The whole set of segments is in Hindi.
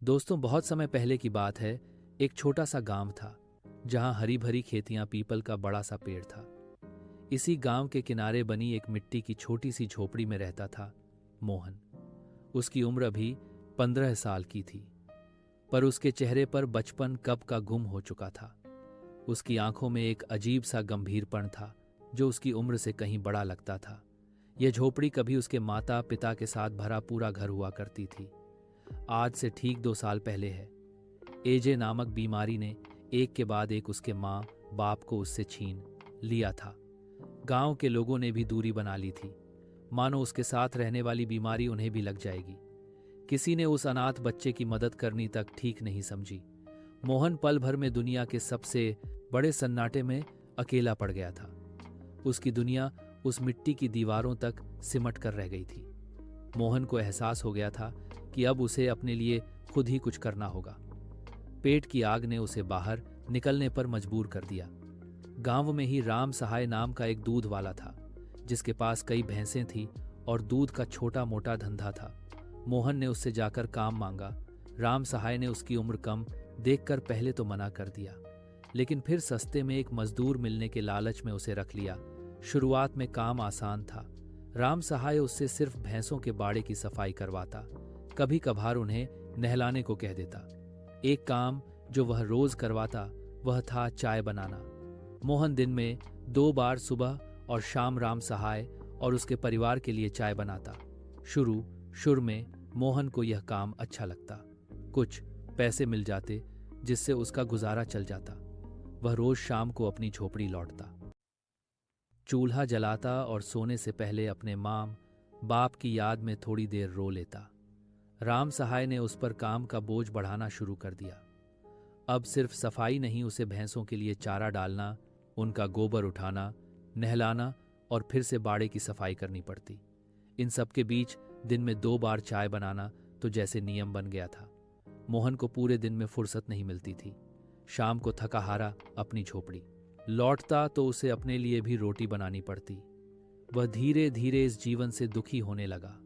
दोस्तों, बहुत समय पहले की बात है। एक छोटा सा गांव था जहां हरी भरी खेतियां, पीपल का बड़ा सा पेड़ था। इसी गांव के किनारे बनी एक मिट्टी की छोटी सी झोपड़ी में रहता था मोहन। उसकी उम्र अभी 15 साल की थी, पर उसके चेहरे पर बचपन कब का गुम हो चुका था। उसकी आंखों में एक अजीब सा गंभीरपन था जो उसकी उम्र से कहीं बड़ा लगता था। यह झोपड़ी कभी उसके माता पिता के साथ भरा पूरा घर हुआ करती थी। आज से ठीक 2 साल पहले है। एजे नामक बीमारी ने एक के बाद एक उसके माँ बाप को उससे छीन लिया था। गांव के लोगों ने भी दूरी बना ली थी, मानो उसके साथ रहने वाली बीमारी उन्हें भी लग जाएगी। किसी ने उस अनाथ बच्चे की मदद करनी तक ठीक नहीं समझी। मोहन पल भर में दुनिया के सबसे बड़े सन्नाटे में अकेला पड़ गया था। उसकी दुनिया उस मिट्टी की दीवारों तक सिमट कर रह गई थी। मोहन को एहसास हो गया था कि अब उसे अपने लिए खुद ही कुछ करना होगा। पेट की आग ने उसे बाहर निकलने पर मजबूर कर दिया। गांव में ही राम सहाय नाम का एक दूध वाला था, जिसके पास कई भैंसें थीं और दूध का छोटा मोटा धंधा था। मोहन ने उससे जाकर काम मांगा। राम सहाय ने उसकी उम्र कम देखकर पहले तो मना कर दिया, लेकिन फिर सस्ते में एक मजदूर मिलने के लालच में उसे रख लिया। शुरुआत में काम आसान था। राम सहाय उससे सिर्फ भैंसों के बाड़े की सफाई करवाता, कभी कभार उन्हें नहलाने को कह देता। एक काम जो वह रोज करवाता वह था चाय बनाना। मोहन दिन में 2 बार, सुबह और शाम, राम सहाय और उसके परिवार के लिए चाय बनाता। शुरू में मोहन को यह काम अच्छा लगता। कुछ पैसे मिल जाते जिससे उसका गुजारा चल जाता। वह रोज शाम को अपनी झोपड़ी लौटता, चूल्हा जलाता और सोने से पहले अपने माँ बाप की याद में थोड़ी देर रो लेता। राम सहाय ने उस पर काम का बोझ बढ़ाना शुरू कर दिया। अब सिर्फ सफाई नहीं, उसे भैंसों के लिए चारा डालना, उनका गोबर उठाना, नहलाना और फिर से बाड़े की सफाई करनी पड़ती। इन सब के बीच दिन में 2 बार चाय बनाना तो जैसे नियम बन गया था। मोहन को पूरे दिन में फुर्सत नहीं मिलती थी। शाम को थका हारा अपनी झोपड़ी लौटता तो उसे अपने लिए भी रोटी बनानी पड़ती। वह धीरे धीरे इस जीवन से दुखी होने लगा।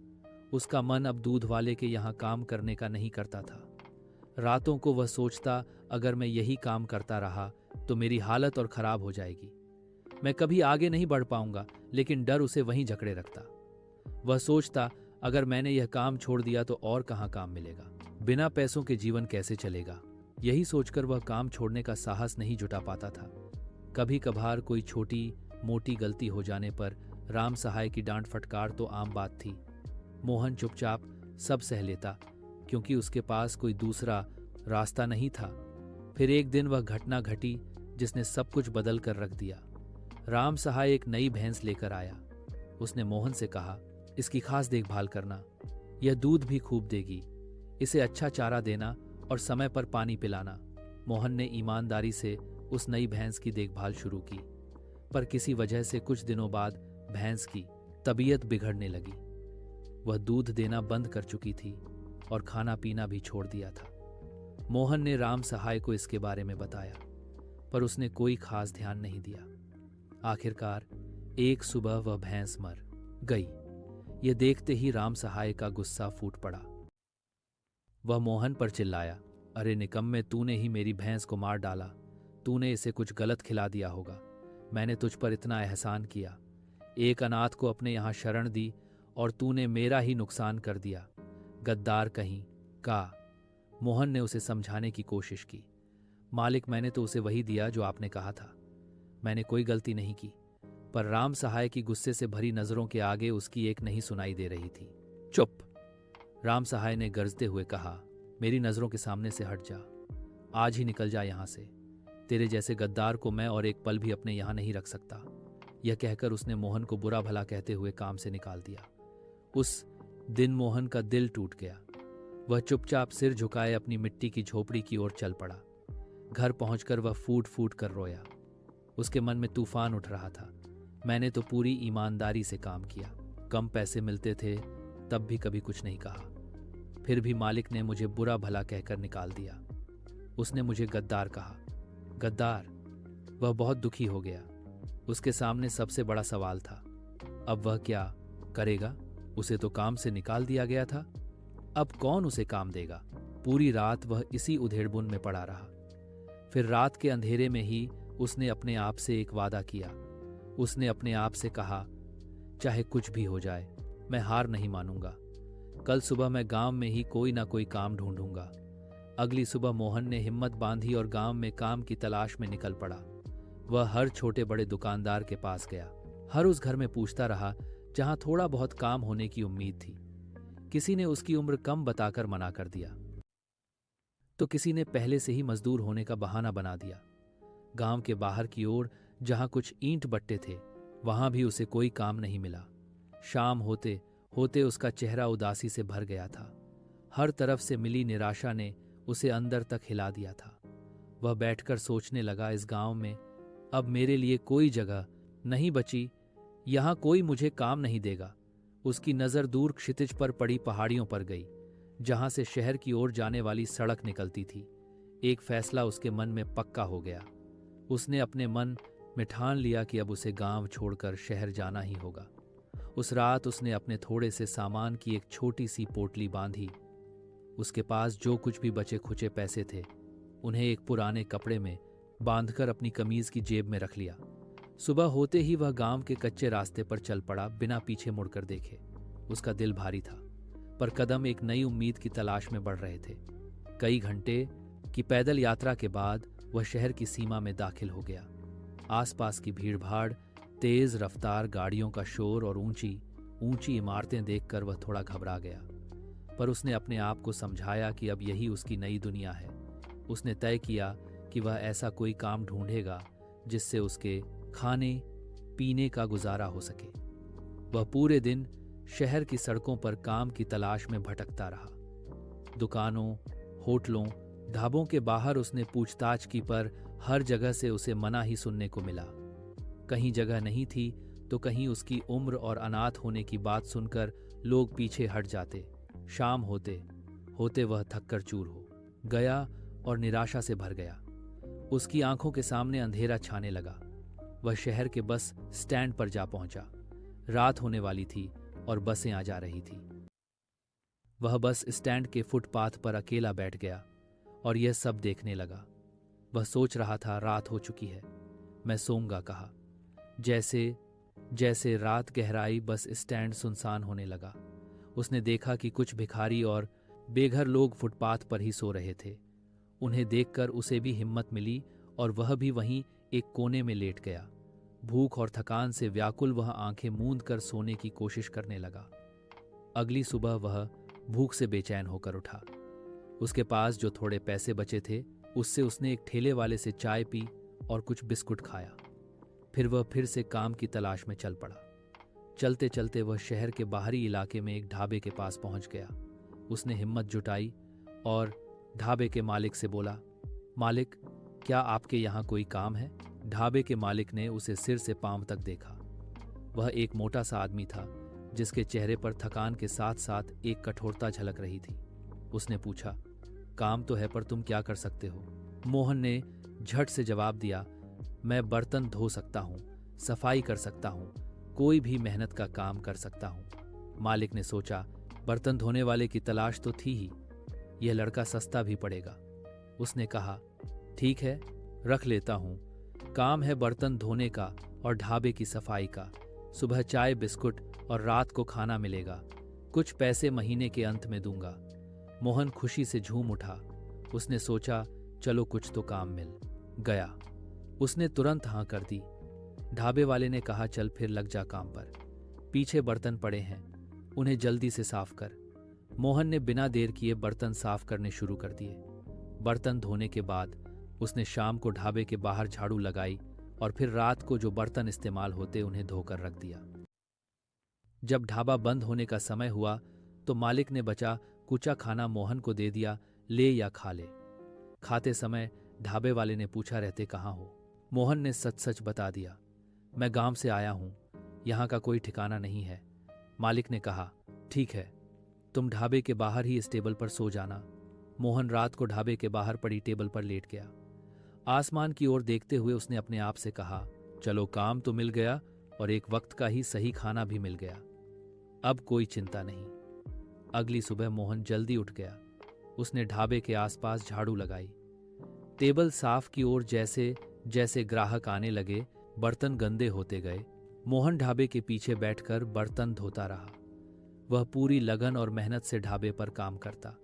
उसका मन अब दूध वाले के यहाँ काम करने का नहीं करता था। रातों को वह सोचता, अगर मैं यही काम करता रहा तो मेरी हालत और खराब हो जाएगी। मैं कभी आगे नहीं बढ़ पाऊंगा, लेकिन डर उसे वहीं जकड़े रखता। वह सोचता, अगर मैंने यह काम छोड़ दिया तो और कहाँ काम मिलेगा, बिना पैसों के जीवन कैसे चलेगा। यही सोचकर वह काम छोड़ने का साहस नहीं जुटा पाता था। कभी कभार कोई छोटी मोटी गलती हो जाने पर राम सहाय की डांट फटकार तो आम बात थी। मोहन चुपचाप सब सह लेता, क्योंकि उसके पास कोई दूसरा रास्ता नहीं था। फिर एक दिन वह घटना घटी जिसने सब कुछ बदल कर रख दिया। राम सहाय एक नई भैंस लेकर आया। उसने मोहन से कहा, इसकी खास देखभाल करना, यह दूध भी खूब देगी। इसे अच्छा चारा देना और समय पर पानी पिलाना। मोहन ने ईमानदारी से उस नई भैंस की देखभाल शुरू की, पर किसी वजह से कुछ दिनों बाद भैंस की तबीयत बिगड़ने लगी। वह दूध देना बंद कर चुकी थी और खाना पीना भी छोड़ दिया था। मोहन ने राम सहाय को इसके बारे में बताया, पर उसने कोई खास ध्यान नहीं दिया। आखिरकार एक सुबह वह भैंस मर गई। यह देखते ही राम सहाय का गुस्सा फूट पड़ा। वह मोहन पर चिल्लाया, अरे निकम्मे, तूने ही मेरी भैंस को मार डाला। तूने इसे कुछ गलत खिला दिया होगा। मैंने तुझ पर इतना एहसान किया, एक अनाथ को अपने यहाँ शरण दी, और तूने मेरा ही नुकसान कर दिया। गद्दार कहीं का। मोहन ने उसे समझाने की कोशिश की, मालिक, मैंने तो उसे वही दिया जो आपने कहा था। मैंने कोई गलती नहीं की। पर राम सहाय की गुस्से से भरी नजरों के आगे उसकी एक नहीं सुनाई दे रही थी। चुप! राम सहाय ने गरजते हुए कहा, मेरी नजरों के सामने से हट जा। आज ही निकल जा यहां से। तेरे जैसे गद्दार को मैं और एक पल भी अपने यहां नहीं रख सकता। यह कहकर उसने मोहन को बुरा भला कहते हुए काम से निकाल दिया। उस दिन मोहन का दिल टूट गया। वह चुपचाप सिर झुकाए अपनी मिट्टी की झोपड़ी की ओर चल पड़ा। घर पहुंचकर वह फूट फूट कर रोया। उसके मन में तूफान उठ रहा था। मैंने तो पूरी ईमानदारी से काम किया, कम पैसे मिलते थे तब भी कभी कुछ नहीं कहा। फिर भी मालिक ने मुझे बुरा भला कहकर निकाल दिया। उसने मुझे गद्दार कहा। गद्दार! वह बहुत दुखी हो गया। उसके सामने सबसे बड़ा सवाल था, अब वह क्या करेगा? उसे तो काम से निकाल दिया गया था। अब कौन उसे काम देगा? पूरी रात वह इसी उधेड़बुन में पड़ा रहा। फिर रात के अंधेरे में ही उसने अपने आप से एक वादा किया। उसने अपने आप से कहा, चाहे कुछ भी हो जाए, मैं हार नहीं मानूंगा। कल सुबह मैं गांव में ही कोई ना कोई काम ढूंढूंगा। अगली सुबह मोहन ने हिम्मत बांधी और गांव में काम की तलाश में निकल पड़ा। वह हर छोटे बड़े दुकानदार के पास गया। हर उस घर में पूछता रहा जहां थोड़ा बहुत काम होने की उम्मीद थी। किसी ने उसकी उम्र कम बताकर मना कर दिया, तो किसी ने पहले से ही मजदूर होने का बहाना बना दिया। गांव के बाहर की ओर जहां कुछ ईंट बट्टे थे, वहां भी उसे कोई काम नहीं मिला। शाम होते होते उसका चेहरा उदासी से भर गया था। हर तरफ से मिली निराशा ने उसे अंदर तक हिला दिया था। वह बैठकर सोचने लगा, इस गांव में अब मेरे लिए कोई जगह नहीं बची, यहां कोई मुझे काम नहीं देगा। उसकी नज़र दूर क्षितिज पर पड़ी पहाड़ियों पर गई, जहां से शहर की ओर जाने वाली सड़क निकलती थी। एक फैसला उसके मन में पक्का हो गया। उसने अपने मन में ठान लिया कि अब उसे गांव छोड़कर शहर जाना ही होगा। उस रात उसने अपने थोड़े से सामान की एक छोटी सी पोटली बांधी। उसके पास जो कुछ भी बचे खुचे पैसे थे, उन्हें एक पुराने कपड़े में बांधकर अपनी कमीज की जेब में रख लिया। सुबह होते ही वह गांव के कच्चे रास्ते पर चल पड़ा, बिना पीछे मुड़कर देखे। उसका दिल भारी था, पर कदम एक नई उम्मीद की तलाश में बढ़ रहे थे। कई घंटे की पैदल यात्रा के बाद वह शहर की सीमा में दाखिल हो गया। आसपास की भीड़भाड़, तेज रफ्तार गाड़ियों का शोर और ऊंची ऊंची इमारतें देखकर वह थोड़ा घबरा गया, पर उसने अपने आप को समझाया कि अब यही उसकी नई दुनिया है। उसने तय किया कि वह ऐसा कोई काम ढूंढेगा जिससे उसके खाने पीने का गुजारा हो सके। वह पूरे दिन शहर की सड़कों पर काम की तलाश में भटकता रहा। दुकानों, होटलों, ढाबों के बाहर उसने पूछताछ की, पर हर जगह से उसे मना ही सुनने को मिला। कहीं जगह नहीं थी तो कहीं उसकी उम्र और अनाथ होने की बात सुनकर लोग पीछे हट जाते। शाम होते होते वह थककर चूर हो गया और निराशा से भर गया। उसकी आंखों के सामने अंधेरा छाने लगा। वह शहर के बस स्टैंड पर जा पहुंचा। रात होने वाली थी और बसें आ जा रही थी। वह बस स्टैंड के फुटपाथ पर अकेला बैठ गया और यह सब देखने लगा। वह सोच रहा था, रात हो चुकी है, मैं सोऊंगा कहाँ। जैसे जैसे रात गहराई, बस स्टैंड सुनसान होने लगा। उसने देखा कि कुछ भिखारी और बेघर लोग फुटपाथ पर ही सो रहे थे। उन्हें देखकर उसे भी हिम्मत मिली और वह भी वहीं एक कोने में लेट गया। भूख और थकान से व्याकुल वह आंखें मूंद कर सोने की कोशिश करने लगा। अगली सुबह वह भूख से बेचैन होकर उठा। उसके पास जो थोड़े पैसे बचे थे, उससे उसने एक ठेले वाले से चाय पी और कुछ बिस्कुट खाया। फिर वह फिर से काम की तलाश में चल पड़ा। चलते चलते वह शहर के बाहरी इलाके में एक ढाबे के पास पहुंच गया। उसने हिम्मत जुटाई और ढाबे के मालिक से बोला, मालिक, क्या आपके यहाँ कोई काम है? ढाबे के मालिक ने उसे सिर से पांव तक देखा। वह एक मोटा सा आदमी था, जिसके चेहरे पर थकान के साथ साथ एक कठोरता झलक रही थी। उसने पूछा, काम तो है, पर तुम क्या कर सकते हो? मोहन ने झट से जवाब दिया, मैं बर्तन धो सकता हूँ, सफाई कर सकता हूँ, कोई भी मेहनत का काम कर सकता हूँ। मालिक ने सोचा, बर्तन धोने वाले की तलाश तो थी ही, यह लड़का सस्ता भी पड़ेगा। उसने कहा, ठीक है, रख लेता हूँ। काम है बर्तन धोने का और ढाबे की सफाई का। सुबह चाय बिस्कुट और रात को खाना मिलेगा। कुछ पैसे महीने के अंत में दूंगा। मोहन खुशी से झूम उठा। उसने सोचा, चलो कुछ तो काम मिल गया। उसने तुरंत हाँ कर दी। ढाबे वाले ने कहा, चल फिर लग जा काम पर। पीछे बर्तन पड़े हैं, उन्हें जल्दी से साफ कर। मोहन ने बिना देर किए बर्तन साफ करने शुरू कर दिए। बर्तन धोने के बाद उसने शाम को ढाबे के बाहर झाड़ू लगाई और फिर रात को जो बर्तन इस्तेमाल होते उन्हें धोकर रख दिया। जब ढाबा बंद होने का समय हुआ तो मालिक ने बचा कुचा खाना मोहन को दे दिया, ले या खा ले। खाते समय ढाबे वाले ने पूछा, रहते कहाँ हो? मोहन ने सच सच बता दिया, मैं गांव से आया हूं, यहां का कोई ठिकाना नहीं है। मालिक ने कहा, ठीक है, तुम ढाबे के बाहर ही इस टेबल पर सो जाना। मोहन रात को ढाबे के बाहर पड़ी टेबल पर लेट गया। आसमान की ओर देखते हुए उसने अपने आप से कहा, चलो काम तो मिल गया और एक वक्त का ही सही खाना भी मिल गया। अब कोई चिंता नहीं। अगली सुबह मोहन जल्दी उठ गया। उसने ढाबे के आसपास झाड़ू लगाई। टेबल साफ की ओर जैसे जैसे ग्राहक आने लगे, बर्तन गंदे होते गए। मोहन ढाबे के पीछे बैठकर बर्तन धोता रहा। वह पूरी लगन और मेहनत से ढाबे पर काम करता।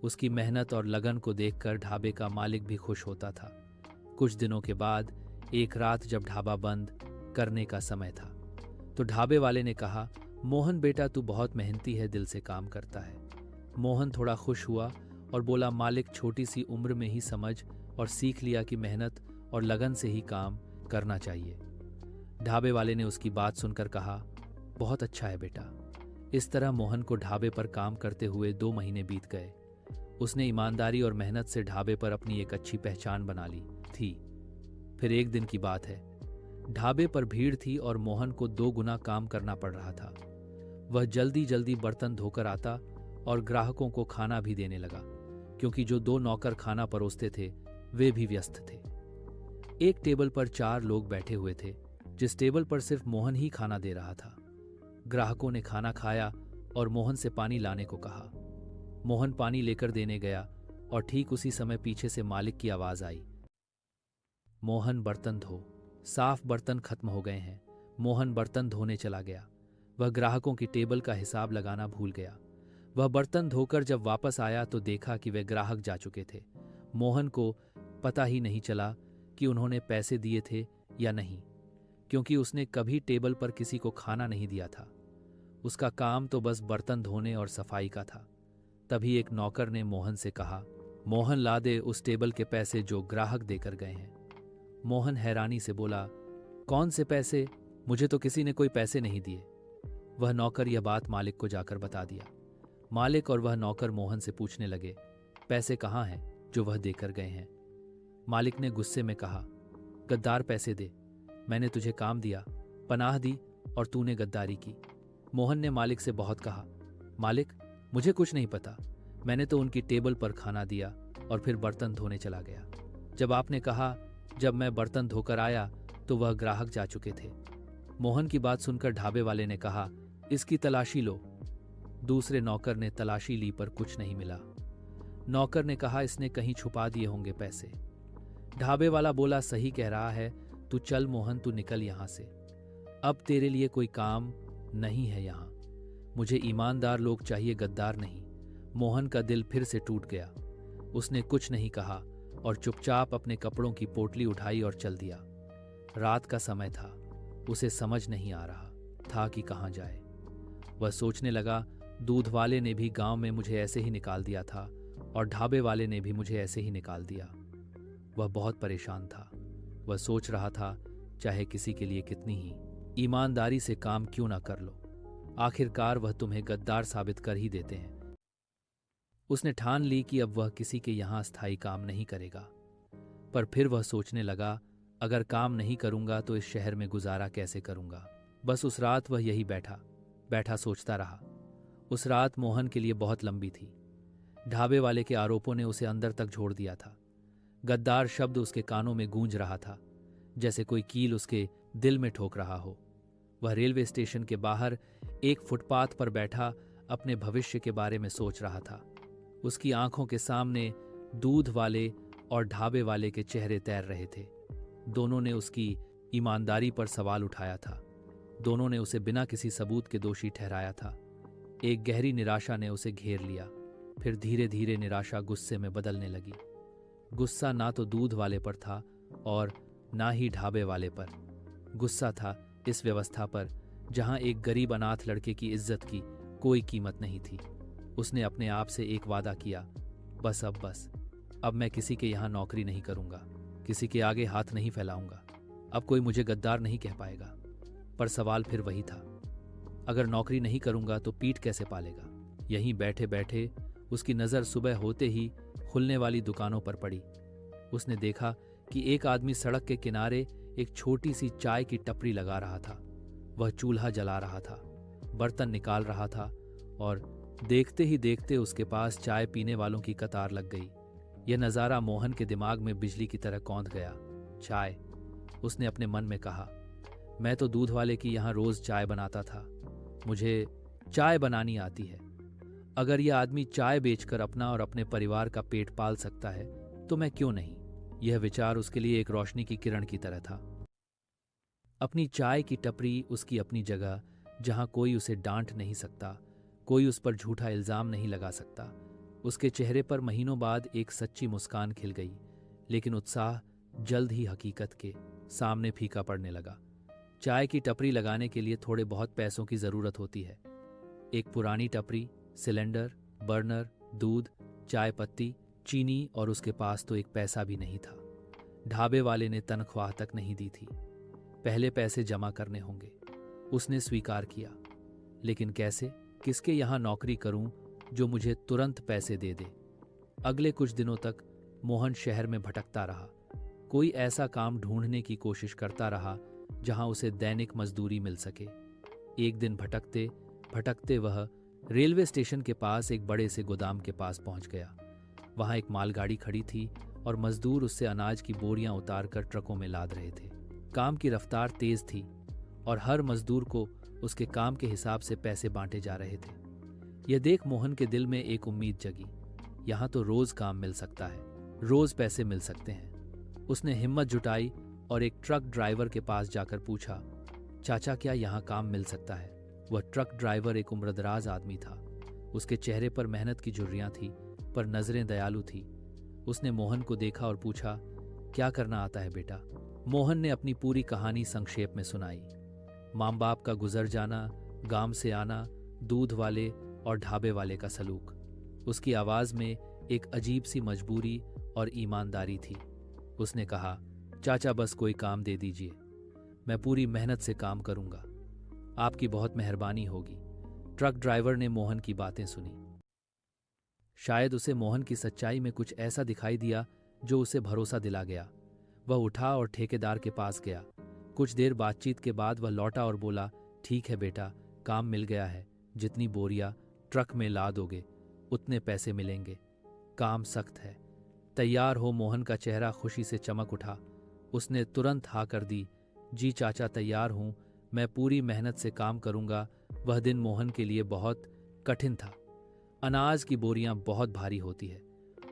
उसकी मेहनत और लगन को देखकर ढाबे का मालिक भी खुश होता था। कुछ दिनों के बाद एक रात जब ढाबा बंद करने का समय था, तो ढाबे वाले ने कहा, मोहन बेटा, तू बहुत मेहनती है, दिल से काम करता है। मोहन थोड़ा खुश हुआ और बोला, मालिक, छोटी सी उम्र में ही समझ और सीख लिया कि मेहनत और लगन से ही काम करना चाहिए। ढाबे वाले ने उसकी बात सुनकर कहा, बहुत अच्छा है बेटा। इस तरह मोहन को ढाबे पर काम करते हुए 2 महीने बीत गए। उसने ईमानदारी और मेहनत से ढाबे पर अपनी एक अच्छी पहचान बना ली थी। फिर एक दिन की बात है, ढाबे पर भीड़ थी और मोहन को 2 गुना काम करना पड़ रहा था। वह जल्दी जल्दी बर्तन धोकर आता और ग्राहकों को खाना भी देने लगा, क्योंकि जो 2 नौकर खाना परोसते थे वे भी व्यस्त थे। एक टेबल पर 4 लोग बैठे हुए थे, जिस टेबल पर सिर्फ मोहन ही खाना दे रहा था। ग्राहकों ने खाना खाया और मोहन से पानी लाने को कहा। मोहन पानी लेकर देने गया और ठीक उसी समय पीछे से मालिक की आवाज आई, मोहन बर्तन धो, साफ बर्तन खत्म हो गए हैं। मोहन बर्तन धोने चला गया। वह ग्राहकों की टेबल का हिसाब लगाना भूल गया। वह बर्तन धोकर जब वापस आया तो देखा कि वे ग्राहक जा चुके थे। मोहन को पता ही नहीं चला कि उन्होंने पैसे दिए थे या नहीं, क्योंकि उसने कभी टेबल पर किसी को खाना नहीं दिया था। उसका काम तो बस बर्तन धोने और सफाई का था। तभी एक नौकर ने मोहन से कहा, मोहन, ला दे उस टेबल के पैसे जो ग्राहक देकर गए हैं। मोहन हैरानी से बोला, कौन से पैसे? मुझे तो किसी ने कोई पैसे नहीं दिए। वह नौकर यह बात मालिक को जाकर बता दिया। मालिक और वह नौकर मोहन से पूछने लगे, पैसे कहाँ हैं जो वह देकर गए हैं? मालिक ने गुस्से में कहा, गद्दार, पैसे दे। मैंने तुझे काम दिया, पनाह दी और तूने गद्दारी की। मोहन ने मालिक से बहुत कहा, मालिक, मुझे कुछ नहीं पता। मैंने तो उनकी टेबल पर खाना दिया और फिर बर्तन धोने चला गया। जब आपने कहा, जब मैं बर्तन धोकर आया तो वह ग्राहक जा चुके थे। मोहन की बात सुनकर ढाबे वाले ने कहा, इसकी तलाशी लो। दूसरे नौकर ने तलाशी ली पर कुछ नहीं मिला। नौकर ने कहा, इसने कहीं छुपा दिए होंगे पैसे। ढाबे वाला बोला, सही कह रहा है, तू चल मोहन, तू निकल यहां से। अब तेरे लिए कोई काम नहीं है यहां। मुझे ईमानदार लोग चाहिए, गद्दार नहीं। मोहन का दिल फिर से टूट गया। उसने कुछ नहीं कहा और चुपचाप अपने कपड़ों की पोटली उठाई और चल दिया। रात का समय था। उसे समझ नहीं आ रहा था कि कहाँ जाए। वह सोचने लगा, दूध वाले ने भी गांव में मुझे ऐसे ही निकाल दिया था और ढाबे वाले ने भी मुझे ऐसे ही निकाल दिया। वह बहुत परेशान था। वह सोच रहा था, चाहे किसी के लिए कितनी ही ईमानदारी से काम क्यों ना कर लो, आखिरकार वह तुम्हें गद्दार साबित कर ही देते हैं। उसने ठान ली कि अब वह किसी के यहां स्थायी काम नहीं करेगा। पर फिर वह सोचने लगा, अगर काम नहीं करूंगा तो इस शहर में गुजारा कैसे करूंगा। बस उस रात वह यही बैठा बैठा सोचता रहा। उस रात मोहन के लिए बहुत लंबी थी। ढाबे वाले के आरोपों ने उसे अंदर तक झोड़ दिया था। गद्दार शब्द उसके कानों में गूंज रहा था, जैसे कोई कील उसके दिल में ठोक रहा हो। वह रेलवे स्टेशन के बाहर एक फुटपाथ पर बैठा अपने भविष्य के बारे में सोच रहा था। उसकी आंखों के सामने दूध वाले और ढाबे वाले के चेहरे तैर रहे थे। दोनों ने उसकी ईमानदारी पर सवाल उठाया था। दोनों ने उसे बिना किसी सबूत के दोषी ठहराया था। एक गहरी निराशा ने उसे घेर लिया। फिर धीरे धीरे निराशा गुस्से में बदलने लगी। गुस्सा ना तो दूध वाले पर था और ना ही ढाबे वाले पर। गुस्सा था इस व्यवस्था पर जहां एक गरीब अनाथ लड़के की इज्जत की कोई कीमत नहीं थी। उसने अपने आप से एक वादा किया, बस अब मैं किसी के यहाँ नौकरी नहीं करूंगा, किसी के आगे हाथ नहीं फैलाऊंगा। अब कोई मुझे गद्दार नहीं कह पाएगा। पर सवाल फिर वही था, अगर नौकरी नहीं करूंगा तो पीठ कैसे पालेगा। यहीं बैठे बैठे उसकी नज़र सुबह होते ही खुलने वाली दुकानों पर पड़ी। उसने देखा कि एक आदमी सड़क के किनारे एक छोटी सी चाय की टपरी लगा रहा था। वह चूल्हा जला रहा था, बर्तन निकाल रहा था और देखते ही देखते उसके पास चाय पीने वालों की कतार लग गई। यह नज़ारा मोहन के दिमाग में बिजली की तरह कौंध गया। चाय, उसने अपने मन में कहा, मैं तो दूध वाले की यहाँ रोज चाय बनाता था, मुझे चाय बनानी आती है। अगर यह आदमी चाय बेचकर अपना और अपने परिवार का पेट पाल सकता है तो मैं क्यों नहीं। यह विचार उसके लिए एक रोशनी की किरण की तरह था। अपनी चाय की टपरी उसकी अपनी जगह, जहां कोई उसे डांट नहीं सकता, कोई उस पर झूठा इल्जाम नहीं लगा सकता। उसके चेहरे पर महीनों बाद एक सच्ची मुस्कान खिल गई, लेकिन उत्साह जल्द ही हकीकत के सामने फीका पड़ने लगा। चाय की टपरी लगाने के लिए थोड़े बहुत पैसों की जरूरत होती है। एक पुरानी टपरी, सिलेंडर, बर्नर, दूध, चाय पत्ती, चीनी, और उसके पास तो एक पैसा भी नहीं था। ढाबे वाले ने तनख्वाह तक नहीं दी थी। पहले पैसे जमा करने होंगे। उसने स्वीकार किया, लेकिन कैसे, किसके यहां नौकरी करूं जो मुझे तुरंत पैसे दे दे। अगले कुछ दिनों तक मोहन शहर में भटकता रहा। कोई ऐसा काम ढूंढने की कोशिश करता रहा जहां उसे दैनिक मजदूरी मिल सके। एक दिन भटकते भटकते वह रेलवे स्टेशन के पास एक बड़े से गोदाम के पास पहुंच गया। वहां एक मालगाड़ी खड़ी थी और मजदूर उससे अनाज की बोरियां उतारकर ट्रकों में लाद रहे थे। काम की रफ्तार तेज थी और हर मजदूर को उसके काम के हिसाब से पैसे बांटे जा रहे थे। यह देख मोहन के दिल में एक उम्मीद जगी। यहां तो रोज काम मिल सकता है, रोज पैसे मिल सकते हैं। उसने हिम्मत जुटाई और एक ट्रक ड्राइवर के पास जाकर पूछा, चाचा क्या यहाँ काम मिल सकता है। वह ट्रक ड्राइवर एक उम्रदराज आदमी था। उसके चेहरे पर मेहनत की झुर्रियां थी, पर नजरें दयालु थी। उसने मोहन को देखा और पूछा, क्या करना आता है बेटा। मोहन ने अपनी पूरी कहानी संक्षेप में सुनाई। माँ बाप का गुजर जाना, गांव से आना, दूध वाले और ढाबे वाले का सलूक। उसकी आवाज में एक अजीब सी मजबूरी और ईमानदारी थी। उसने कहा, चाचा बस कोई काम दे दीजिए, मैं पूरी मेहनत से काम करूंगा, आपकी बहुत मेहरबानी होगी। ट्रक ड्राइवर ने मोहन की बातें सुनी। शायद उसे मोहन की सच्चाई में कुछ ऐसा दिखाई दिया जो उसे भरोसा दिला गया। वह उठा और ठेकेदार के पास गया। कुछ देर बातचीत के बाद वह लौटा और बोला, ठीक है बेटा, काम मिल गया है। जितनी बोरियां ट्रक में ला दोगे उतने पैसे मिलेंगे। काम सख्त है, तैयार हो। मोहन का चेहरा खुशी से चमक उठा। उसने तुरंत हाँ कर दी, जी चाचा तैयार हूं, मैं पूरी मेहनत से काम करूंगा। वह दिन मोहन के लिए बहुत कठिन था। अनाज की बोरियां बहुत भारी होती है।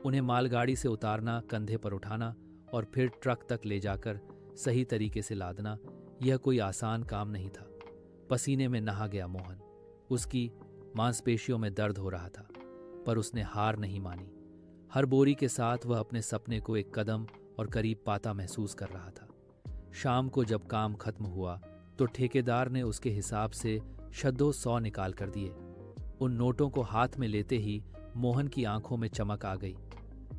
उन्हें मालगाड़ी से उतारना, कंधे पर उठाना और फिर ट्रक तक ले जाकर सही तरीके से लादना, यह कोई आसान काम नहीं था। पसीने में नहा गया मोहन। उसकी मांसपेशियों में दर्द हो रहा था, पर उसने हार नहीं मानी। हर बोरी के साथ वह अपने सपने को एक कदम और करीब पाता महसूस कर रहा था। शाम को जब काम खत्म हुआ तो ठेकेदार ने उसके हिसाब से शद्दो 100 निकाल कर दिए। उन नोटों को हाथ में लेते ही मोहन की आंखों में चमक आ गई।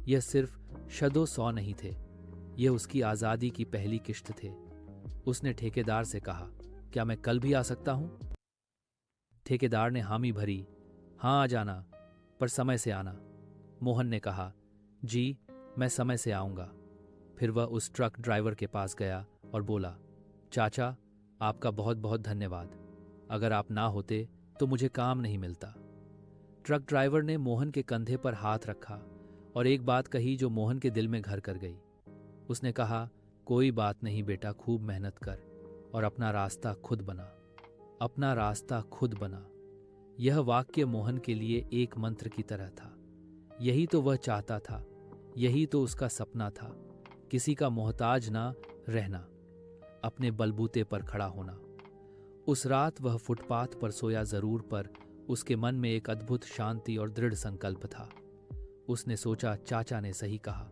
यह सिर्फ शद्दो 100 नहीं थे, यह उसकी आज़ादी की पहली किश्त थे। उसने ठेकेदार से कहा, क्या मैं कल भी आ सकता हूं? ठेकेदार ने हामी भरी, हाँ आ जाना, पर समय से आना। मोहन ने कहा, जी मैं समय से आऊंगा। फिर वह उस ट्रक ड्राइवर के पास गया और बोला, चाचा आपका बहुत बहुत धन्यवाद, अगर आप ना होते तो मुझे काम नहीं मिलता। ट्रक ड्राइवर ने मोहन के कंधे पर हाथ रखा और एक बात कही जो मोहन के दिल में घर कर गई। उसने कहा, कोई बात नहीं बेटा, खूब मेहनत कर और अपना रास्ता खुद बना, अपना रास्ता खुद बना। यह वाक्य मोहन के लिए एक मंत्र की तरह था। यही तो वह चाहता था, यही तो उसका सपना था, किसी का मोहताज ना रहना, अपने बलबूते पर खड़ा होना। उस रात वह फुटपाथ पर सोया जरूर, पर उसके मन में एक अद्भुत शांति और दृढ़ संकल्प था। उसने सोचा, चाचा ने सही कहा,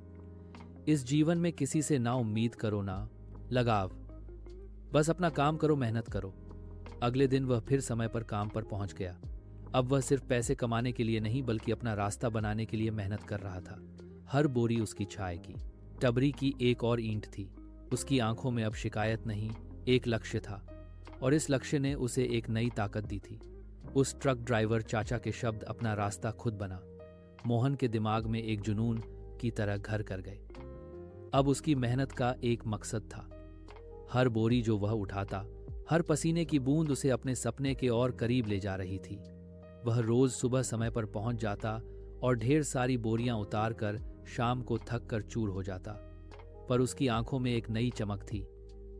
इस जीवन में किसी से ना उम्मीद करो ना लगाव, बस अपना काम करो, मेहनत करो। अगले दिन वह फिर समय पर काम पर पहुंच गया। अब वह सिर्फ पैसे कमाने के लिए नहीं बल्कि अपना रास्ता बनाने के लिए मेहनत कर रहा था। हर बोरी उसकी छाए की, टबरी की एक और ईंट थी। उसकी आंखों में अब शिकायत नहीं, एक लक्ष्य था, और इस लक्ष्य ने उसे एक नई ताकत दी थी। उस ट्रक ड्राइवर चाचा के शब्द, अपना रास्ता खुद बना, मोहन के दिमाग में एक जुनून की तरह घर कर गए। अब उसकी मेहनत का एक मकसद था। हर बोरी जो वह उठाता, हर पसीने की बूंद उसे अपने सपने के और करीब ले जा रही थी। वह रोज सुबह समय पर पहुंच जाता और ढेर सारी बोरियां उतार कर शाम को थक कर चूर हो जाता, पर उसकी आंखों में एक नई चमक थी।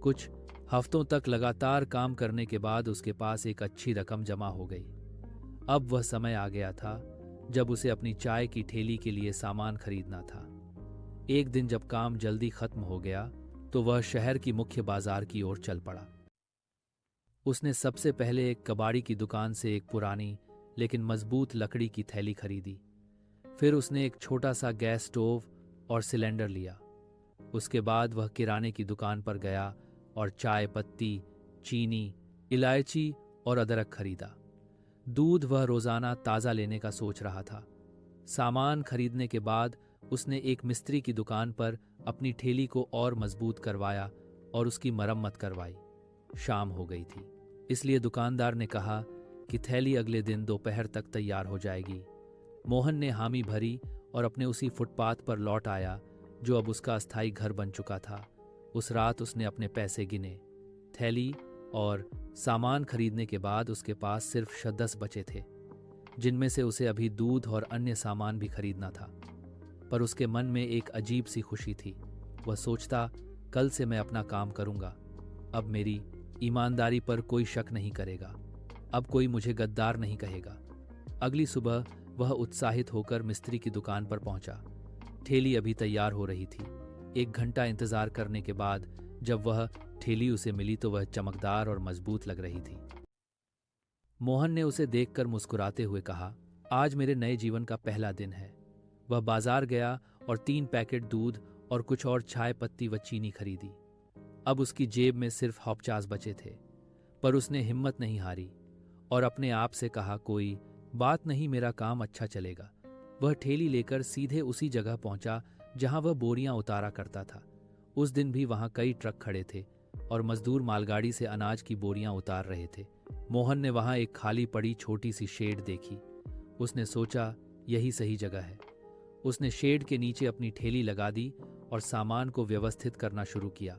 कुछ हफ्तों तक लगातार काम करने के बाद उसके पास एक अच्छी रकम जमा हो गई। अब वह समय आ गया था जब उसे अपनी चाय की ठेली के लिए सामान खरीदना था। एक दिन जब काम जल्दी खत्म हो गया तो वह शहर की मुख्य बाजार की ओर चल पड़ा। उसने सबसे पहले एक कबाड़ी की दुकान से एक पुरानी लेकिन मजबूत लकड़ी की थैली खरीदी। फिर उसने एक छोटा सा गैस स्टोव और सिलेंडर लिया। उसके बाद वह किराने की दुकान पर गया और चाय पत्ती, चीनी, इलायची और अदरक खरीदा। दूध वह रोजाना ताज़ा लेने का सोच रहा था। सामान खरीदने के बाद उसने एक मिस्त्री की दुकान पर अपनी ठेली को और मजबूत करवाया और उसकी मरम्मत करवाई। शाम हो गई थी, इसलिए दुकानदार ने कहा कि थैली अगले दिन दोपहर तक तैयार हो जाएगी। मोहन ने हामी भरी और अपने उसी फुटपाथ पर लौट आया जो अब उसका अस्थायी घर बन चुका था। उस रात उसने अपने पैसे गिने। थैली और सामान खरीदने के बाद उसके पास सिर्फ 10 बचे थे, जिनमें से उसे अभी दूध और अन्य सामान भी खरीदना था। पर उसके मन में एक अजीब सी खुशी थी। वह सोचता, कल से मैं अपना काम करूंगा। अब मेरी ईमानदारी पर कोई शक नहीं करेगा। अब कोई मुझे गद्दार नहीं कहेगा। अगली सुबह वह उत्साहित होकर मिस्त्री की दुकान पर पहुंचा। ठेली अभी तैयार हो रही थी। 1 घंटा इंतजार करने के बाद जब वह ठेली उसे मिली तो वह चमकदार और मजबूत लग रही थी। मोहन ने उसे देखकर मुस्कुराते हुए कहा, आज मेरे नए जीवन का पहला दिन है। वह बाजार गया और 3 पैकेट दूध और कुछ और चाय पत्ती व चीनी खरीदी। अब उसकी जेब में सिर्फ 50 बचे थे, पर उसने हिम्मत नहीं हारी और अपने आप से कहा, कोई बात नहीं, मेरा काम अच्छा चलेगा। वह ठेली लेकर सीधे उसी जगह पहुंचा जहां वह बोरियां उतारा करता था। उस दिन भी वहां कई ट्रक खड़े थे और मजदूर मालगाड़ी से अनाज की बोरियां उतार रहे थे। मोहन ने वहां एक खाली पड़ी छोटी सी शेड देखी। उसने सोचा, यही सही जगह है। उसने शेड के नीचे अपनी ठेली लगा दी और सामान को व्यवस्थित करना शुरू किया।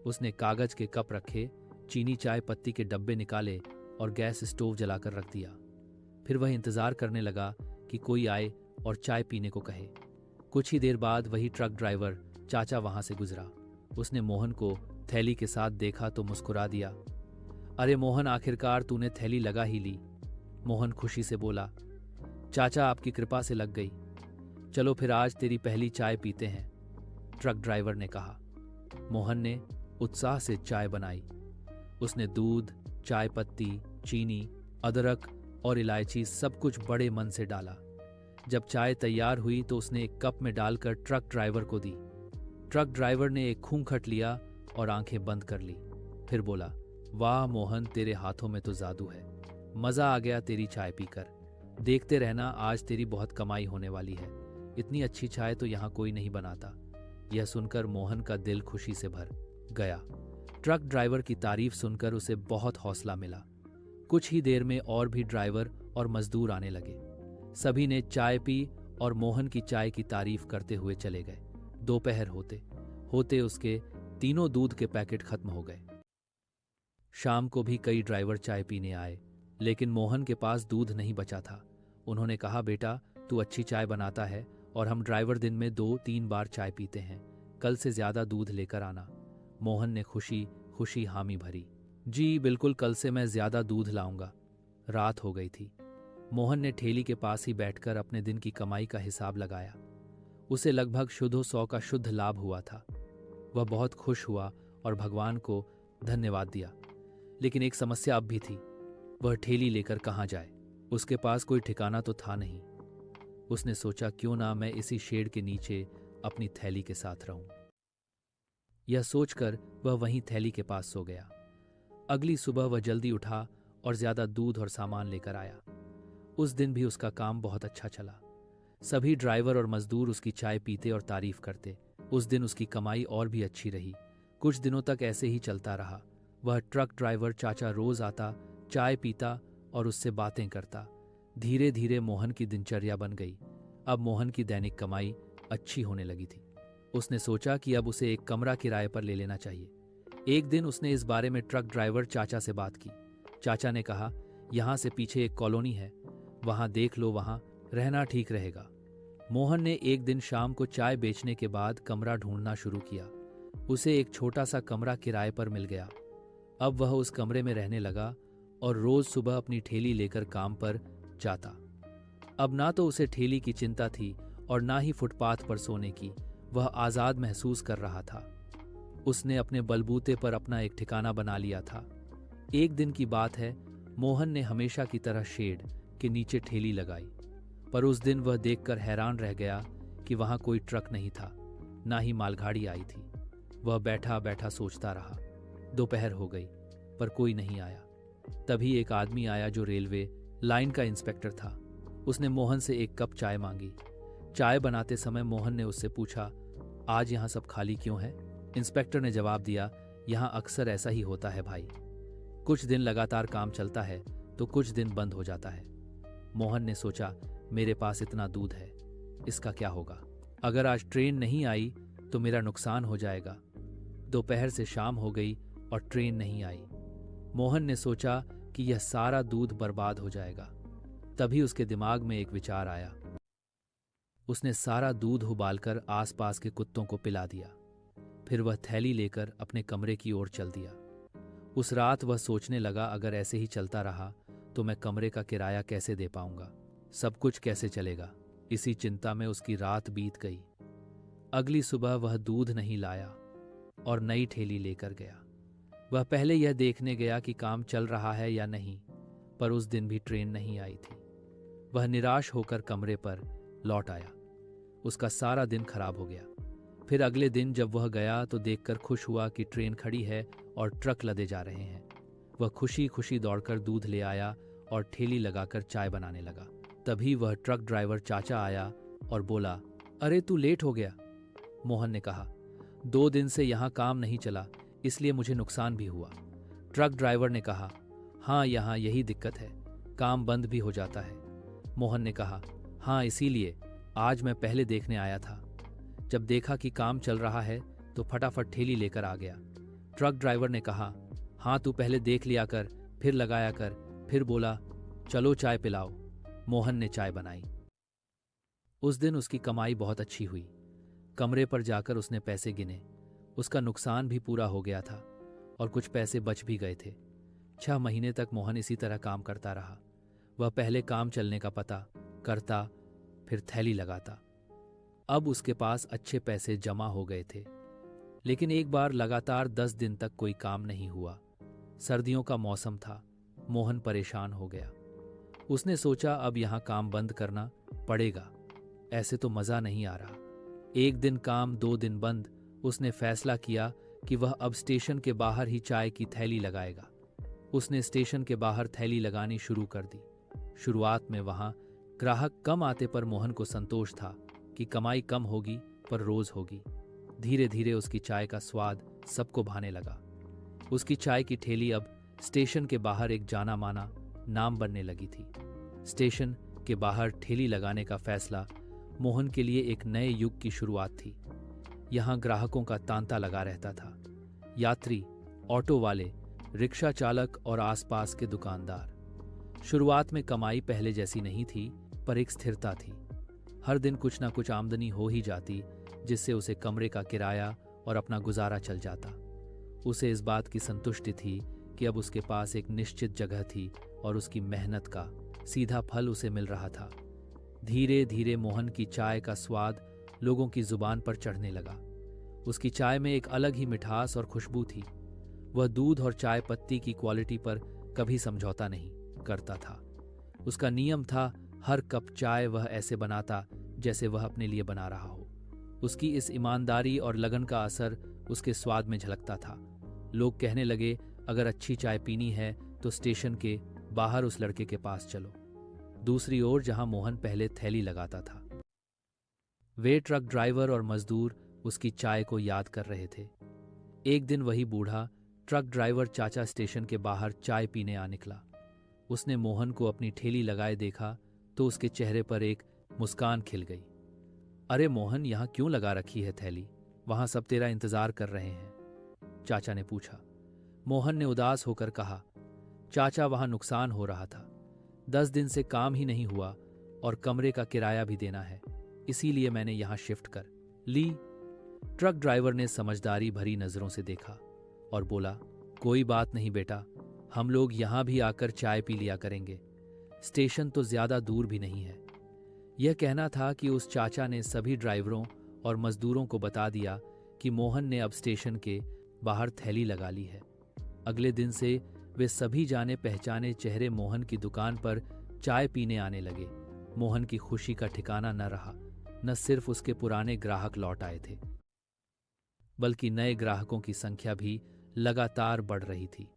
उसने कागज के कप रखे, चीनी चाय पत्ती के डब्बे निकाले और गैस स्टोव जलाकर रख दिया। फिर वह इंतजार करने लगा कि कोई आए और चाय पीने को कहे। कुछ ही देर बाद वही ट्रक ड्राइवर चाचा वहां से गुजरा। उसने मोहन को थैली के साथ देखा तो मुस्कुरा दिया। अरे मोहन, आखिरकार तूने थैली लगा ही ली। मोहन खुशी से बोला, चाचा आपकी कृपा से लग गई। चलो फिर आज तेरी पहली चाय पीते हैं, ट्रक ड्राइवर ने कहा। मोहन ने उत्साह से चाय बनाई। उसने दूध, चाय पत्ती, चीनी, अदरक और इलायची सब कुछ बड़े मन से डाला। जब चाय तैयार हुई तो उसने एक कप में डालकर ट्रक ड्राइवर को दी। ट्रक ड्राइवर ने एक खूंखट लिया और आंखें बंद कर ली। फिर बोला, वाह मोहन, तेरे हाथों में तो जादू है। मजा आ गया तेरी चाय पीकर। देखते रहना, आज तेरी बहुत कमाई होने वाली है। इतनी अच्छी चाय तो यहाँ कोई नहीं बनाता। यह सुनकर मोहन का दिल खुशी से भर गया। ट्रक ड्राइवर की तारीफ सुनकर उसे बहुत हौसला मिला। कुछ ही देर में और भी ड्राइवर और मजदूर आने लगे। सभी ने चाय पी और मोहन की चाय की तारीफ करते हुए चले गए। दोपहर होते होते उसके तीनों दूध के पैकेट खत्म हो गए। शाम को भी कई ड्राइवर चाय पीने आए, लेकिन मोहन के पास दूध नहीं बचा था। उन्होंने कहा, बेटा तू अच्छी चाय बनाता है और हम ड्राइवर दिन में 2-3 बार चाय पीते हैं। कल से ज्यादा दूध लेकर आना। मोहन ने खुशी खुशी हामी भरी। जी बिल्कुल, कल से मैं ज्यादा दूध लाऊंगा। रात हो गई थी। मोहन ने ठेली के पास ही बैठकर अपने दिन की कमाई का हिसाब लगाया। उसे लगभग शुद्ध 100 का शुद्ध लाभ हुआ था। वह बहुत खुश हुआ और भगवान को धन्यवाद दिया। लेकिन एक समस्या अब भी थी। वह ठेली लेकर कहाँ जाए? उसके पास कोई ठिकाना तो था नहीं। उसने सोचा, क्यों ना मैं इसी शेड के नीचे अपनी थैली के साथ रहूं। यह सोचकर वह वहीं थैली के पास सो गया। अगली सुबह वह जल्दी उठा और ज्यादा दूध और सामान लेकर आया। उस दिन भी उसका काम बहुत अच्छा चला। सभी ड्राइवर और मजदूर उसकी चाय पीते और तारीफ करते। उस दिन उसकी कमाई और भी अच्छी रही। कुछ दिनों तक ऐसे ही चलता रहा। वह ट्रक ड्राइवर चाचा रोज आता, चाय पीता और उससे बातें करता। धीरे धीरे मोहन की दिनचर्या बन गई। अब मोहन की दैनिक कमाई अच्छी होने लगी थी। उसने सोचा कि अब उसे एक कमरा किराए पर ले लेना चाहिए। एक दिन उसने इस बारे में ट्रक ड्राइवर चाचा से बात की। चाचा ने कहा, यहाँ से पीछे एक कॉलोनी है, वहां देख लो, वहां रहना ठीक रहेगा। मोहन ने एक दिन शाम को चाय बेचने के बाद कमरा ढूंढना शुरू किया। उसे एक छोटा सा कमरा किराए पर मिल गया। अब वह उस कमरे में रहने लगा और रोज सुबह अपनी ठेली लेकर काम पर जाता। अब ना तो उसे ठेली की चिंता थी और ना ही फुटपाथ पर सोने की। वह आज़ाद महसूस कर रहा था। उसने अपने बलबूते पर अपना एक ठिकाना बना लिया था। एक दिन की बात है, मोहन ने हमेशा की तरह शेड के नीचे ठेली लगाई, पर उस दिन वह देखकर हैरान रह गया कि वहां कोई ट्रक नहीं था, ना ही मालगाड़ी आई थी। वह बैठा बैठा सोचता रहा। दोपहर हो गई पर कोई नहीं आया। तभी एक आदमी आया जो रेलवे लाइन का इंस्पेक्टर था। उसने मोहन से एक कप चाय मांगी। चाय बनाते समय मोहन ने उससे पूछा, आज यहाँ सब खाली क्यों है? इंस्पेक्टर ने जवाब दिया, यहाँ अक्सर ऐसा ही होता है भाई। कुछ दिन लगातार काम चलता है तो कुछ दिन बंद हो जाता है। मोहन ने सोचा, मेरे पास इतना दूध है, इसका क्या होगा? अगर आज ट्रेन नहीं आई तो मेरा नुकसान हो जाएगा। दोपहर से शाम हो गई और ट्रेन नहीं आई। मोहन ने सोचा कि यह सारा दूध बर्बाद हो जाएगा। तभी उसके दिमाग में एक विचार आया। उसने सारा दूध उबालकर आसपास के कुत्तों को पिला दिया। फिर वह थैली लेकर अपने कमरे की ओर चल दिया। उस रात वह सोचने लगा, अगर ऐसे ही चलता रहा तो मैं कमरे का किराया कैसे दे पाऊंगा, सब कुछ कैसे चलेगा। इसी चिंता में उसकी रात बीत गई। अगली सुबह वह दूध नहीं लाया और नई ठेली लेकर गया। वह पहले यह देखने गया कि काम चल रहा है या नहीं, पर उस दिन भी ट्रेन नहीं आई थी। वह निराश होकर कमरे पर लौट आया। उसका सारा दिन खराब हो गया। फिर अगले दिन जब वह गया तो देखकर खुश हुआ कि ट्रेन खड़ी है और ट्रक लदे जा रहे हैं। वह खुशी खुशी दौड़कर दूध ले आया और ठेली लगाकर चाय बनाने लगा। तभी वह ट्रक ड्राइवर चाचा आया और बोला, अरे तू लेट हो गया। मोहन ने कहा, 2 दिन से यहाँ काम नहीं चला, इसलिए मुझे नुकसान भी हुआ। ट्रक ड्राइवर ने कहा, हाँ यहाँ यही दिक्कत है, काम बंद भी हो जाता है। मोहन ने कहा, हाँ इसीलिए आज मैं पहले देखने आया था। जब देखा कि काम चल रहा है तो फटाफट ठेली लेकर आ गया। ट्रक ड्राइवर ने कहा, हाँ तू पहले देख लिया कर, फिर लगाया कर। फिर बोला, चलो चाय पिलाओ। मोहन ने चाय बनाई। उस दिन उसकी कमाई बहुत अच्छी हुई। कमरे पर जाकर उसने पैसे गिने। उसका नुकसान भी पूरा हो गया था और कुछ पैसे बच भी गए थे। 6 महीने तक मोहन इसी तरह काम करता रहा। वह पहले काम चलने का पता करता, फिर थैली लगाता। अब उसके पास अच्छे पैसे जमा हो गए थे। लेकिन एक बार लगातार 10 दिन तक कोई काम नहीं हुआ। सर्दियों का मौसम था। मोहन परेशान हो गया। उसने सोचा, अब यहाँ काम बंद करना पड़ेगा, ऐसे तो मज़ा नहीं आ रहा। 1 दिन काम 2 दिन बंद। उसने फैसला किया कि वह अब स्टेशन के बाहर ही चाय की थैली लगाएगा। उसने स्टेशन के बाहर थैली लगानी शुरू कर दी। शुरुआत में वहाँ ग्राहक कम आते, पर मोहन को संतोष था कि कमाई कम होगी पर रोज होगी। धीरे धीरे उसकी चाय का स्वाद सबको भाने लगा। उसकी चाय की ठेली अब स्टेशन के बाहर एक जाना माना नाम बनने लगी थी। स्टेशन के बाहर ठेली लगाने का फैसला मोहन के लिए एक नए युग की शुरुआत थी। यहाँ ग्राहकों का तांता लगा रहता था। यात्री, ऑटो वाले, रिक्शा चालक और आसपास के दुकानदार। शुरुआत में कमाई पहले जैसी नहीं थी, पर एक स्थिरता थी। हर दिन कुछ ना कुछ आमदनी हो ही जाती, जिससे उसे कमरे का किराया और अपना गुजारा चल जाता। उसे इस बात की संतुष्टि थी कि अब उसके पास एक निश्चित जगह थी और उसकी मेहनत का सीधा फल उसे मिल रहा था। धीरे धीरे मोहन की चाय का स्वाद लोगों की जुबान पर चढ़ने लगा। उसकी चाय में एक अलग ही मिठास और खुशबू थी। वह दूध और चाय पत्ती की क्वालिटी पर कभी समझौता नहीं करता था। उसका नियम था, हर कप चाय वह ऐसे बनाता जैसे वह अपने लिए बना रहा हो। उसकी इस ईमानदारी और लगन का असर उसके स्वाद में झलकता था। लोग कहने लगे, अगर अच्छी चाय पीनी है तो स्टेशन के बाहर उस लड़के के पास चलो। दूसरी ओर जहां मोहन पहले थैली लगाता था, वे ट्रक ड्राइवर और मजदूर उसकी चाय को याद कर रहे थे। एक दिन वही बूढ़ा ट्रक ड्राइवर चाचा स्टेशन के बाहर चाय पीने आ निकला। उसने मोहन को अपनी ठेली लगाए देखा तो उसके चेहरे पर एक मुस्कान खिल गई। अरे मोहन, यहाँ क्यों लगा रखी है थैली? वहां सब तेरा इंतजार कर रहे हैं, चाचा ने पूछा। मोहन ने उदास होकर कहा, चाचा वहां नुकसान हो रहा था। 10 दिन से काम ही नहीं हुआ और कमरे का किराया भी देना है, इसीलिए मैंने यहां शिफ्ट कर ली। ट्रक ड्राइवर ने समझदारी भरी नजरों से देखा और बोला, कोई बात नहीं बेटा, हम लोग यहां भी आकर चाय पी लिया करेंगे। स्टेशन तो ज्यादा दूर भी नहीं है। यह कहना था कि उस चाचा ने सभी ड्राइवरों और मजदूरों को बता दिया कि मोहन ने अब स्टेशन के बाहर थैली लगा ली है। अगले दिन से वे सभी जाने पहचाने चेहरे मोहन की दुकान पर चाय पीने आने लगे। मोहन की खुशी का ठिकाना न रहा। न सिर्फ उसके पुराने ग्राहक लौट आए थे, बल्कि नए ग्राहकों की संख्या भी लगातार बढ़ रही थी।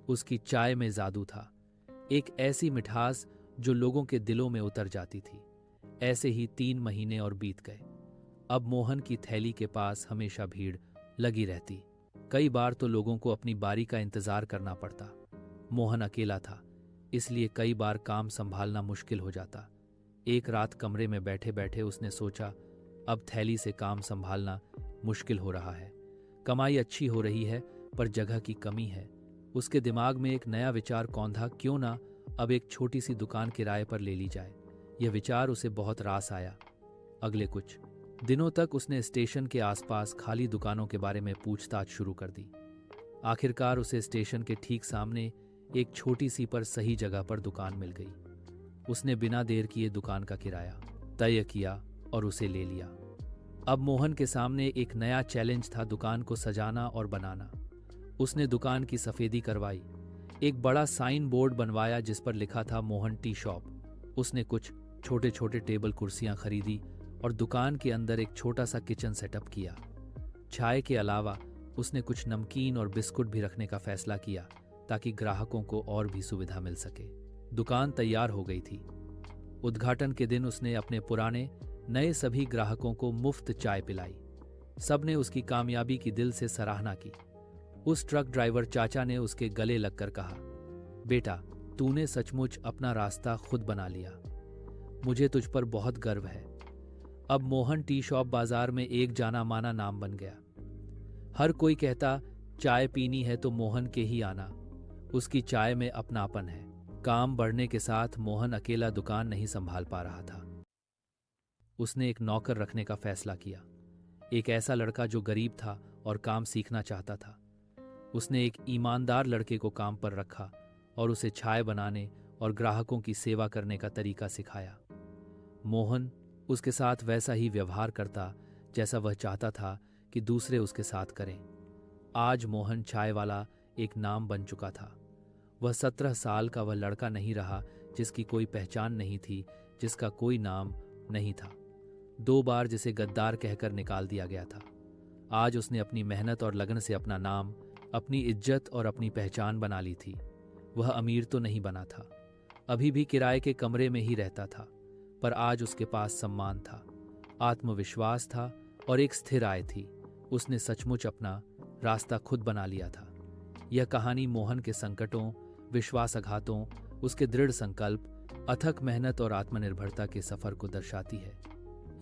उसकी चाय में जादू था, एक ऐसी मिठास जो लोगों के दिलों में उतर जाती थी। ऐसे ही 3 महीने और बीत गए। अब मोहन की थैली के पास हमेशा भीड़ लगी रहती। कई बार तो लोगों को अपनी बारी का इंतजार करना पड़ता। मोहन अकेला था, इसलिए कई बार काम संभालना मुश्किल हो जाता। एक रात कमरे में बैठे बैठे उसने सोचा, अब थैली से काम संभालना मुश्किल हो रहा है। कमाई अच्छी हो रही है, पर जगह की कमी है। उसके दिमाग में एक नया विचार कौंधा, क्यों ना अब एक छोटी सी दुकान किराए पर ले ली जाए। यह विचार उसे बहुत रास आया। अगले कुछ दिनों तक उसने स्टेशन के आसपास खाली दुकानों के बारे में पूछताछ शुरू कर दी। आखिरकार उसे स्टेशन के ठीक सामने एक छोटी सी पर सही जगह पर दुकान मिल गई। उसने बिना देर किए दुकान का किराया तय किया और उसे ले लिया। अब मोहन के सामने एक नया चैलेंज था, दुकान को सजाना और बनाना। उसने दुकान की सफेदी करवाई, एक बड़ा साइन बोर्ड बनवाया जिस पर लिखा था मोहन टी शॉप। उसने कुछ छोटे छोटे टेबल कुर्सियां खरीदी और दुकान के अंदर एक छोटा सा किचन सेटअप किया। चाय के अलावा उसने कुछ नमकीन और बिस्कुट भी रखने का फैसला किया, ताकि ग्राहकों को और भी सुविधा मिल सके। दुकान तैयार हो गई थी। उद्घाटन के दिन उसने अपने पुराने नए सभी ग्राहकों को मुफ्त चाय पिलाई। सबने उसकी कामयाबी की दिल से सराहना की। उस ट्रक ड्राइवर चाचा ने उसके गले लगकर कहा, बेटा, तूने सचमुच अपना रास्ता खुद बना लिया। मुझे तुझ पर बहुत गर्व है। अब मोहन टी शॉप बाजार में एक जाना माना नाम बन गया। हर कोई कहता, चाय पीनी है तो मोहन के ही आना, उसकी चाय में अपनापन है। काम बढ़ने के साथ मोहन अकेला दुकान नहीं संभाल पा रहा था। उसने एक नौकर रखने का फैसला किया, एक ऐसा लड़का जो गरीब था और काम सीखना चाहता था। उसने एक ईमानदार लड़के को काम पर रखा और उसे चाय बनाने और ग्राहकों की सेवा करने का तरीका सिखाया। मोहन उसके साथ वैसा ही व्यवहार करता जैसा वह चाहता था कि दूसरे उसके साथ करें। आज मोहन चाय वाला एक नाम बन चुका था। वह 17 साल का वह लड़का नहीं रहा जिसकी कोई पहचान नहीं थी, जिसका कोई नाम नहीं था। 2 बार जिसे गद्दार कहकर निकाल दिया गया था। आज उसने अपनी मेहनत और लगन से अपना नाम, अपनी इज्जत और अपनी पहचान बना ली थी। वह अमीर तो नहीं बना था, अभी भी किराए के कमरे में ही रहता था, पर आज उसके पास सम्मान था, आत्मविश्वास था और एक स्थिर आय थी। उसने सचमुच अपना रास्ता खुद बना लिया था। यह कहानी मोहन के संकटों, विश्वासघातों, उसके दृढ़ संकल्प, अथक मेहनत और आत्मनिर्भरता के सफर को दर्शाती है।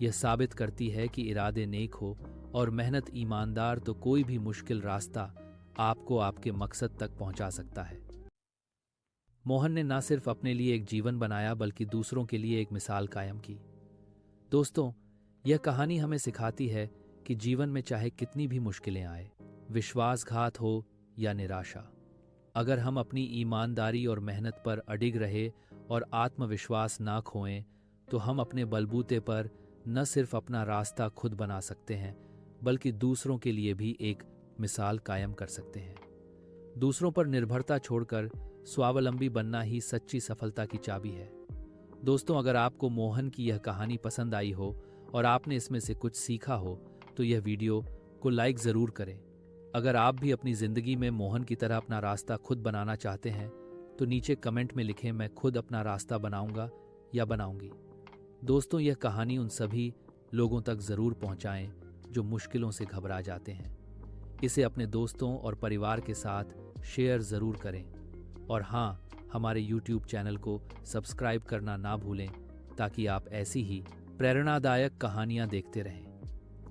यह साबित करती है कि इरादे नेक हो और मेहनत ईमानदार तो कोई भी मुश्किल रास्ता आपको आपके मकसद तक पहुंचा सकता है। मोहन ने न सिर्फ अपने लिए एक जीवन बनाया, बल्कि दूसरों के लिए एक मिसाल कायम की। दोस्तों, यह कहानी हमें सिखाती है कि जीवन में चाहे कितनी भी मुश्किलें आए, विश्वासघात हो या निराशा, अगर हम अपनी ईमानदारी और मेहनत पर अडिग रहे और आत्मविश्वास ना खोएं, तो हम अपने बलबूते पर न सिर्फ अपना रास्ता खुद बना सकते हैं, बल्कि दूसरों के लिए भी एक मिसाल कायम कर सकते हैं। दूसरों पर निर्भरता छोड़कर स्वावलंबी बनना ही सच्ची सफलता की चाबी है। दोस्तों, अगर आपको मोहन की यह कहानी पसंद आई हो और आपने इसमें से कुछ सीखा हो, तो यह वीडियो को लाइक ज़रूर करें। अगर आप भी अपनी ज़िंदगी में मोहन की तरह अपना रास्ता खुद बनाना चाहते हैं, तो नीचे कमेंट में लिखें, मैं खुद अपना रास्ता बनाऊंगा या बनाऊंगी। दोस्तों, यह कहानी उन सभी लोगों तक ज़रूर पहुंचाएं जो मुश्किलों से घबरा जाते हैं। इसे अपने दोस्तों और परिवार के साथ शेयर ज़रूर करें। और हाँ, हमारे YouTube चैनल को सब्सक्राइब करना ना भूलें, ताकि आप ऐसी ही प्रेरणादायक कहानियाँ देखते रहें।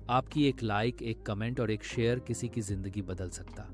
आपकी एक लाइक, एक कमेंट और एक शेयर किसी की ज़िंदगी बदल सकता।